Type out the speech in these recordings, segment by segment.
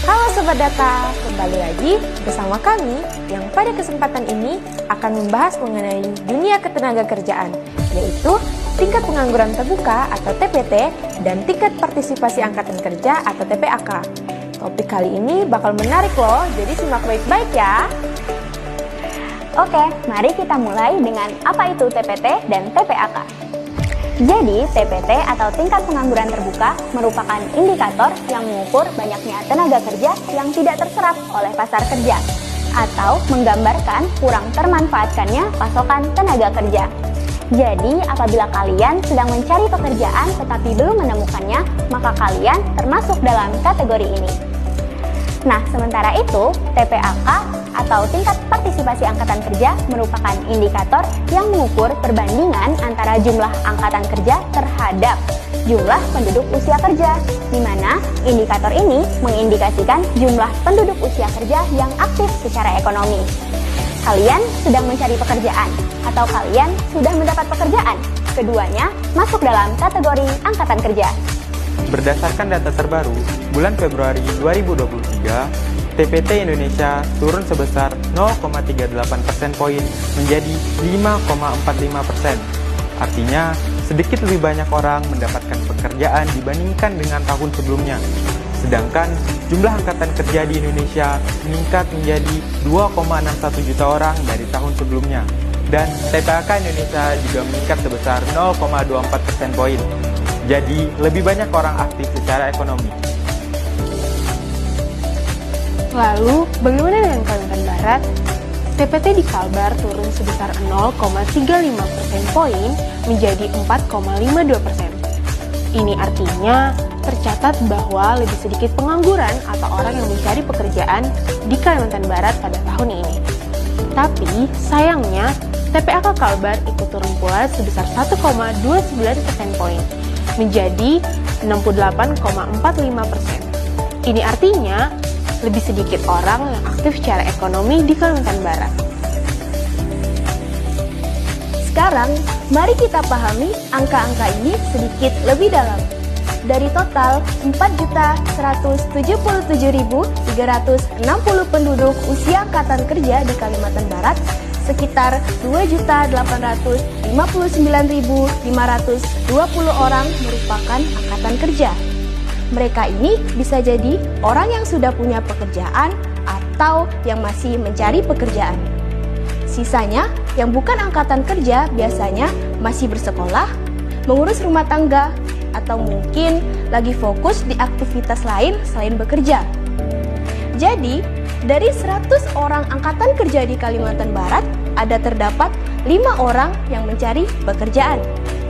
Halo Sobat Data, kembali lagi bersama kami yang pada kesempatan ini akan membahas mengenai dunia ketenagakerjaan, yaitu tingkat pengangguran terbuka atau TPT dan tingkat partisipasi angkatan kerja atau TPAK. Topik kali ini bakal menarik loh, jadi simak baik-baik ya. Oke, mari kita mulai dengan apa itu TPT dan TPAK. Jadi, TPT atau tingkat pengangguran terbuka merupakan indikator yang mengukur banyaknya tenaga kerja yang tidak terserap oleh pasar kerja atau menggambarkan kurang termanfaatkannya pasokan tenaga kerja. Jadi, apabila kalian sedang mencari pekerjaan tetapi belum menemukannya, maka kalian termasuk dalam kategori ini. Nah, sementara itu, TPAK atau tingkat partisipasi angkatan kerja merupakan indikator yang mengukur perbandingan antara jumlah angkatan kerja terhadap jumlah penduduk usia kerja, di mana indikator ini mengindikasikan jumlah penduduk usia kerja yang aktif secara ekonomi. Kalian sedang mencari pekerjaan atau kalian sudah mendapat pekerjaan? Keduanya masuk dalam kategori angkatan kerja. Berdasarkan data terbaru, bulan Februari 2023, TPT Indonesia turun sebesar 0,38 persen poin menjadi 5,45%. Artinya, sedikit lebih banyak orang mendapatkan pekerjaan dibandingkan dengan tahun sebelumnya. Sedangkan jumlah angkatan kerja di Indonesia meningkat menjadi 2,61 juta orang dari tahun sebelumnya. Dan TPAK Indonesia juga meningkat sebesar 0,24 persen poin. Jadi, lebih banyak orang aktif secara ekonomi. Lalu, bagaimana dengan Kalimantan Barat? TPT di Kalbar turun sebesar 0,35 persen poin menjadi 4,52%. Ini artinya tercatat bahwa lebih sedikit pengangguran atau orang yang mencari pekerjaan di Kalimantan Barat pada tahun ini. Tapi, sayangnya, TPAK Kalbar ikut turun pula sebesar 1,29 persen poin menjadi 68,45%. Ini artinya lebih sedikit orang yang aktif secara ekonomi di Kalimantan Barat. Sekarang, mari kita pahami angka-angka ini sedikit lebih dalam. Dari total 4.177.360 penduduk usia angkatan kerja di Kalimantan Barat, sekitar 2.859.520 orang merupakan angkatan kerja. Mereka ini bisa jadi orang yang sudah punya pekerjaan atau yang masih mencari pekerjaan. Sisanya yang bukan angkatan kerja biasanya masih bersekolah, mengurus rumah tangga, atau mungkin lagi fokus di aktivitas lain selain bekerja. Jadi, dari 100 orang angkatan kerja di Kalimantan Barat, ada terdapat 5 orang yang mencari pekerjaan.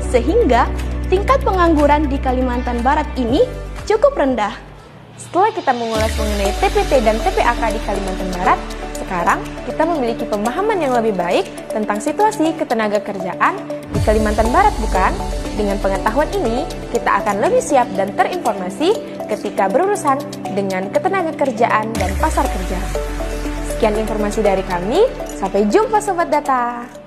Sehingga tingkat pengangguran di Kalimantan Barat ini cukup rendah. Setelah kita mengulas mengenai TPT dan TPAK di Kalimantan Barat, sekarang kita memiliki pemahaman yang lebih baik tentang situasi ketenagakerjaan di Kalimantan Barat, bukan? Dengan pengetahuan ini, kita akan lebih siap dan terinformasi ketika berurusan dengan ketenagakerjaan dan pasar kerja. Sekian informasi dari kami, sampai jumpa Sobat Data!